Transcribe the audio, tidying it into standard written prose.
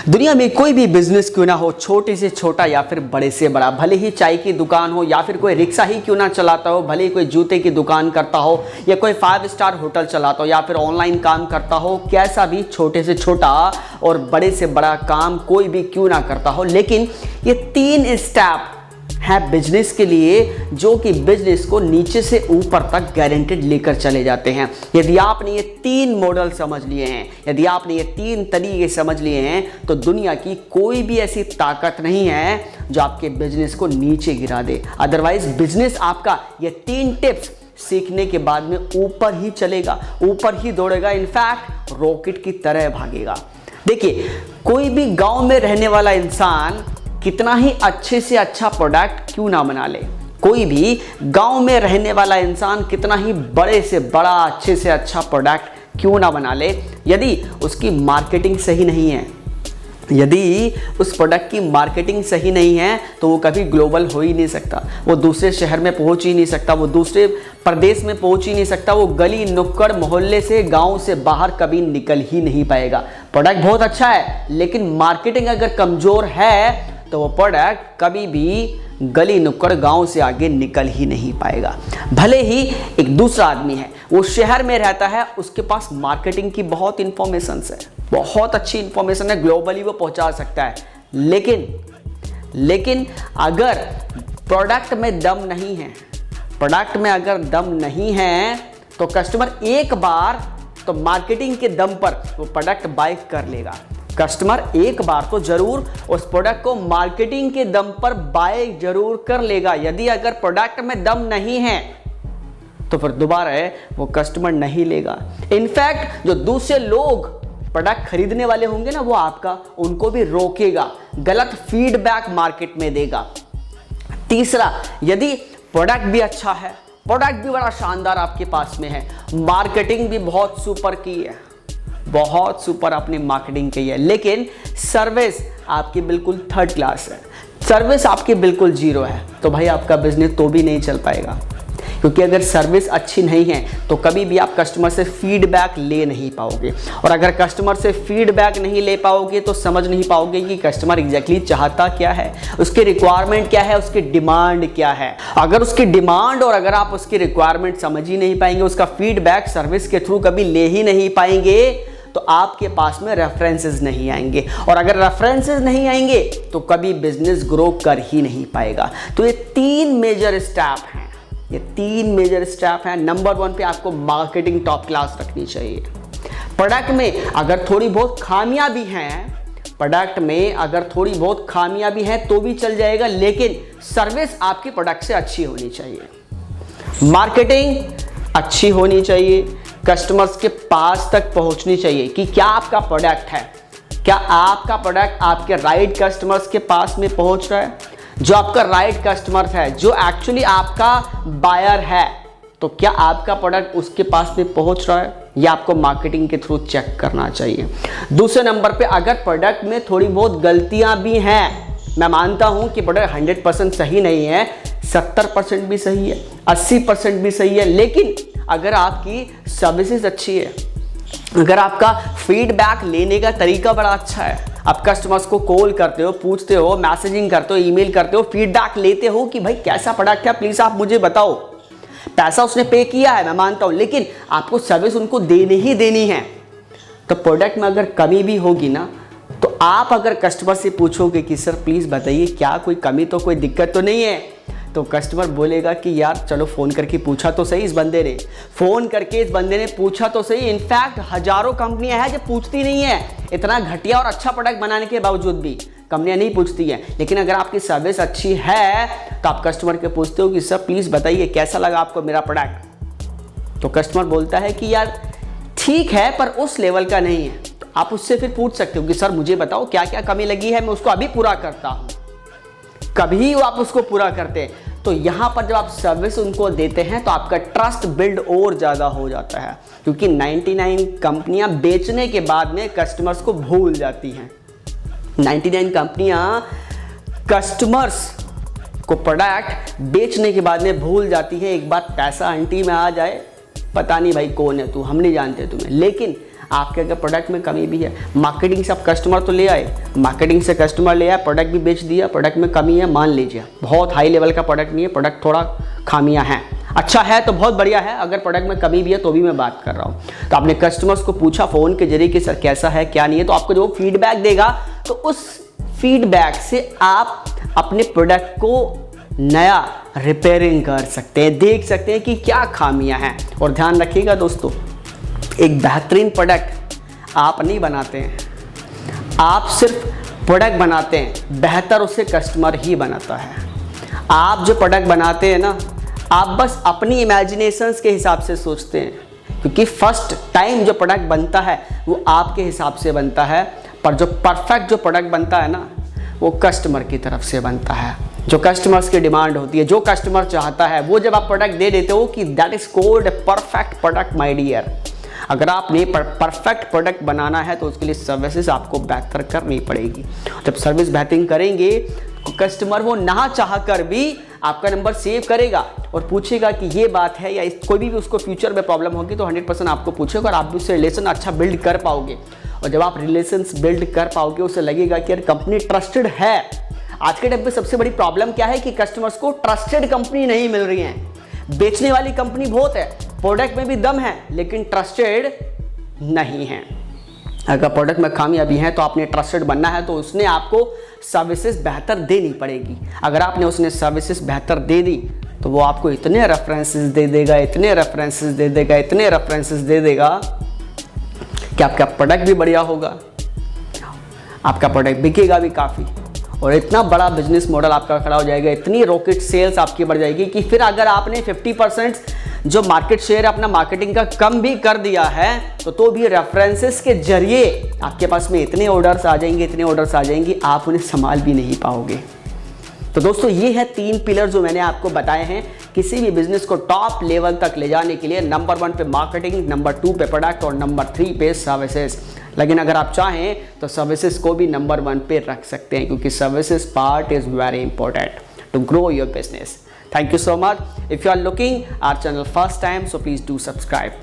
दुनिया में कोई भी बिजनेस क्यों ना हो, छोटे से छोटा या फिर बड़े से बड़ा, भले ही चाय की दुकान हो या फिर कोई रिक्शा ही क्यों ना चलाता हो, भले ही कोई जूते की दुकान करता हो या कोई 5 स्टार होटल चलाता हो या फिर ऑनलाइन काम करता हो, कैसा भी छोटे से छोटा और बड़े से बड़ा काम कोई भी क्यों ना करता हो, लेकिन ये 3 स्टेप है बिजनेस के लिए जो कि बिजनेस को नीचे से ऊपर तक गारंटेड लेकर चले जाते हैं। यदि आपने ये 3 मॉडल समझ लिए हैं, यदि आपने ये 3 तरीके समझ लिए हैं, तो दुनिया की कोई भी ऐसी ताकत नहीं है जो आपके बिजनेस को नीचे गिरा दे। अदरवाइज बिजनेस आपका ये 3 टिप्स सीखने के बाद में ऊपर ही चलेगा, ऊपर ही दौड़ेगा, इनफैक्ट रॉकेट की तरह भागेगा। देखिए, कोई भी गांव में रहने वाला इंसान कितना ही अच्छे से अच्छा प्रोडक्ट क्यों ना बना ले, कोई भी गांव में रहने वाला इंसान कितना ही बड़े से बड़ा अच्छे से अच्छा प्रोडक्ट क्यों ना बना ले, यदि उसकी मार्केटिंग सही नहीं है, यदि उस प्रोडक्ट की मार्केटिंग सही नहीं है, तो वो कभी ग्लोबल हो ही नहीं सकता, वो दूसरे शहर में पहुंच ही नहीं सकता, वो दूसरे प्रदेश में पहुंच ही नहीं सकता, वो गली नुक्कड़ मोहल्ले से गांव से बाहर कभी निकल ही नहीं पाएगा। प्रोडक्ट बहुत अच्छा है, लेकिन मार्केटिंग अगर कमज़ोर है तो वो प्रोडक्ट कभी भी गली नुक्कड़ गांव से आगे निकल ही नहीं पाएगा। भले ही एक दूसरा आदमी है, वो शहर में रहता है, उसके पास मार्केटिंग की बहुत इंफॉर्मेशन है, बहुत अच्छी इंफॉर्मेशन है, ग्लोबली वो पहुंचा सकता है, लेकिन अगर प्रोडक्ट में दम नहीं है, प्रोडक्ट में अगर दम नहीं है, तो कस्टमर एक बार तो मार्केटिंग के दम पर वो प्रोडक्ट बाय कर लेगा। कस्टमर एक बार तो जरूर उस प्रोडक्ट को मार्केटिंग के दम पर बाय जरूर कर लेगा। यदि अगर प्रोडक्ट में दम नहीं है तो फिर दोबारा वो कस्टमर नहीं लेगा। इनफैक्ट जो दूसरे लोग प्रोडक्ट खरीदने वाले होंगे ना, वो आपका उनको भी रोकेगा, गलत फीडबैक मार्केट में देगा। तीसरा, यदि प्रोडक्ट भी अच्छा है, प्रोडक्ट भी बड़ा शानदार आपके पास में है, मार्केटिंग भी बहुत सुपर की है, बहुत सुपर आपने मार्केटिंग की है, लेकिन सर्विस आपकी बिल्कुल 3rd क्लास है, सर्विस आपकी बिल्कुल 0 है, तो भाई आपका बिजनेस तो भी नहीं चल पाएगा। क्योंकि अगर सर्विस अच्छी नहीं है तो कभी भी आप कस्टमर से फीडबैक ले नहीं पाओगे, और अगर कस्टमर से फीडबैक नहीं ले पाओगे तो समझ नहीं पाओगे कि कस्टमर एग्जैक्टली चाहता क्या है, उसकी रिक्वायरमेंट क्या है, उसकी डिमांड क्या है। अगर उसकी डिमांड और अगर आप उसकी रिक्वायरमेंट समझ ही नहीं पाएंगे, उसका फीडबैक सर्विस के थ्रू कभी ले ही नहीं पाएंगे, तो आपके पास में रेफरेंसेस नहीं आएंगे, और अगर रेफरेंसेस नहीं आएंगे तो कभी बिजनेस ग्रो कर ही नहीं पाएगा। तो ये 3 मेजर स्टेप हैं, ये 3 मेजर स्टेप हैं। नंबर 1 पे आपको मार्केटिंग टॉप क्लास रखनी चाहिए। प्रोडक्ट में अगर थोड़ी बहुत खामियां भी हैं, प्रोडक्ट में अगर थोड़ी बहुत खामियां भी हैं तो भी चल जाएगा, लेकिन सर्विस आपकी प्रोडक्ट से अच्छी होनी चाहिए, मार्केटिंग अच्छी होनी चाहिए, कस्टमर्स के पास तक पहुंचनी चाहिए कि क्या आपका प्रोडक्ट है, क्या आपका प्रोडक्ट आपके राइट कस्टमर्स के पास में पहुंच रहा है, जो आपका राइट कस्टमर है, जो एक्चुअली आपका बायर है, तो क्या आपका प्रोडक्ट उसके पास में पहुंच रहा है, या आपको मार्केटिंग के थ्रू चेक करना चाहिए। दूसरे नंबर पे, अगर प्रोडक्ट में थोड़ी बहुत गलतियां भी हैं, मैं मानता हूं कि प्रोडक्ट 100% सही नहीं है, 70% भी सही है, 80% भी सही है, लेकिन अगर आपकी सर्विसेज अच्छी है, अगर आपका फीडबैक लेने का तरीका बड़ा अच्छा है, आप कस्टमर्स को कॉल करते हो, पूछते हो, मैसेजिंग करते हो, ईमेल करते हो, फीडबैक लेते हो कि भाई कैसा प्रोडक्ट है, प्लीज़ आप मुझे बताओ। पैसा उसने पे किया है, मैं मानता हूँ, लेकिन आपको सर्विस उनको देनी ही देनी है। तो प्रोडक्ट में अगर कमी भी होगी ना, तो आप अगर कस्टमर से पूछोगे कि सर प्लीज़ बताइए क्या कोई कमी तो कोई दिक्कत तो नहीं है, तो कस्टमर बोलेगा कि यार चलो फ़ोन करके पूछा तो सही, इस बंदे ने फ़ोन करके इस बंदे ने पूछा तो सही। इनफैक्ट हज़ारों कंपनियां हैं जो पूछती नहीं है, इतना घटिया और अच्छा प्रोडक्ट बनाने के बावजूद भी कंपनियां नहीं पूछती हैं। लेकिन अगर आपकी सर्विस अच्छी है तो आप कस्टमर के पूछते हो कि सर प्लीज़ बताइए कैसा लगा आपको मेरा प्रोडक्ट, तो कस्टमर बोलता है कि यार ठीक है पर उस लेवल का नहीं है। तो आप उससे फिर पूछ सकते हो कि सर मुझे बताओ क्या क्या कमी लगी है, मैं उसको अभी पूरा करता हूँ। कभी आप उसको पूरा करते हैं तो यहाँ पर जब आप सर्विस उनको देते हैं तो आपका ट्रस्ट बिल्ड और ज़्यादा हो जाता है, क्योंकि 99 कंपनियां बेचने के बाद में कस्टमर्स को भूल जाती हैं। 99 कंपनियां कस्टमर्स को प्रोडक्ट बेचने के बाद में भूल जाती हैं। एक बार पैसा आंटी में आ जाए, पता नहीं भाई कौन है तू, हम नहीं जानते तुम्हें, लेकिन आपके अगर प्रोडक्ट में कमी भी है, मार्केटिंग से आप कस्टमर तो ले आए, मार्केटिंग से कस्टमर ले आए, प्रोडक्ट भी बेच दिया, प्रोडक्ट में कमी है, मान लीजिए बहुत हाई लेवल का प्रोडक्ट नहीं है, प्रोडक्ट थोड़ा खामियां हैं, अच्छा है तो बहुत बढ़िया है, अगर प्रोडक्ट में कमी भी है तो भी मैं बात कर रहा हूँ। तो आपने कस्टमर्स को पूछा फ़ोन के जरिए कि सर कैसा है क्या नहीं है, तो आपको जो फीडबैक देगा तो उस फीडबैक से आप अपने प्रोडक्ट को नया रिपेयरिंग कर सकते हैं, देख सकते हैं कि क्या खामियां हैं। और ध्यान रखिएगा दोस्तों, एक बेहतरीन प्रोडक्ट आप नहीं बनाते हैं, आप सिर्फ प्रोडक्ट बनाते हैं, बेहतर उसे कस्टमर ही बनाता है। आप जो प्रोडक्ट बनाते हैं ना, आप बस अपनी इमेजिनेशंस के हिसाब से सोचते हैं, क्योंकि फर्स्ट टाइम जो प्रोडक्ट बनता है वो आपके हिसाब से बनता है, पर जो परफेक्ट जो प्रोडक्ट बनता है ना वो कस्टमर की तरफ से बनता है, जो कस्टमर्स की डिमांड होती है, जो कस्टमर चाहता है वो जब आप प्रोडक्ट दे देते हो कि that is called a perfect product my dear. अगर आपने परफेक्ट प्रोडक्ट बनाना है तो उसके लिए सर्विसेज आपको बेहतर करनी पड़ेगी। जब सर्विस बेहतरीन करेंगे तो कस्टमर वो ना चाह कर भी आपका नंबर सेव करेगा और पूछेगा कि ये बात है, या कोई भी उसको फ्यूचर में प्रॉब्लम होगी तो 100% आपको पूछेगा और आप भी उससे रिलेशन अच्छा बिल्ड कर पाओगे। और जब आप रिलेशंस बिल्ड कर पाओगे, उसे लगेगा कि यार कंपनी ट्रस्टेड है। आज के टाइम पे सबसे बड़ी प्रॉब्लम क्या है कि कस्टमर्स को ट्रस्टेड कंपनी नहीं मिल रही है। बेचने वाली कंपनी बहुत है, प्रोडक्ट में भी दम है, लेकिन ट्रस्टेड नहीं है। अगर प्रोडक्ट में खामियां है तो आपने ट्रस्टेड बनना है तो उसने आपको सर्विसेज बेहतर देनी पड़ेगी। अगर आपने उसने सर्विसेज बेहतर दे दी तो वो आपको इतने रेफरेंसेस दे देगा, इतने रेफरेंसेस दे देगा, इतने रेफरेंसेस दे देगा कि आपका प्रोडक्ट भी बढ़िया होगा, आपका प्रोडक्ट बिकेगा भी काफ़ी, और इतना बड़ा बिजनेस मॉडल आपका खड़ा हो जाएगा, इतनी रॉकेट सेल्स आपकी बढ़ जाएगी कि फिर अगर आपने 50% जो मार्केट शेयर अपना मार्केटिंग का कम भी कर दिया है तो भी रेफरेंसेस के जरिए आपके पास में इतने ऑर्डर्स आ जाएंगे, इतने ऑर्डर्स आ जाएंगे, आप उन्हें संभाल भी नहीं पाओगे। तो दोस्तों ये है 3 पिलर जो मैंने आपको बताए हैं किसी भी बिजनेस को टॉप लेवल तक ले जाने के लिए। नंबर 1 पे मार्केटिंग, नंबर 2 पे प्रोडक्ट और नंबर 3 पे सर्विसेज। लेकिन अगर आप चाहें तो सर्विसेज को भी नंबर 1 पे रख सकते हैं, क्योंकि services part is very important to grow your business. Thank you so much. If you are looking our channel first time, so please do subscribe.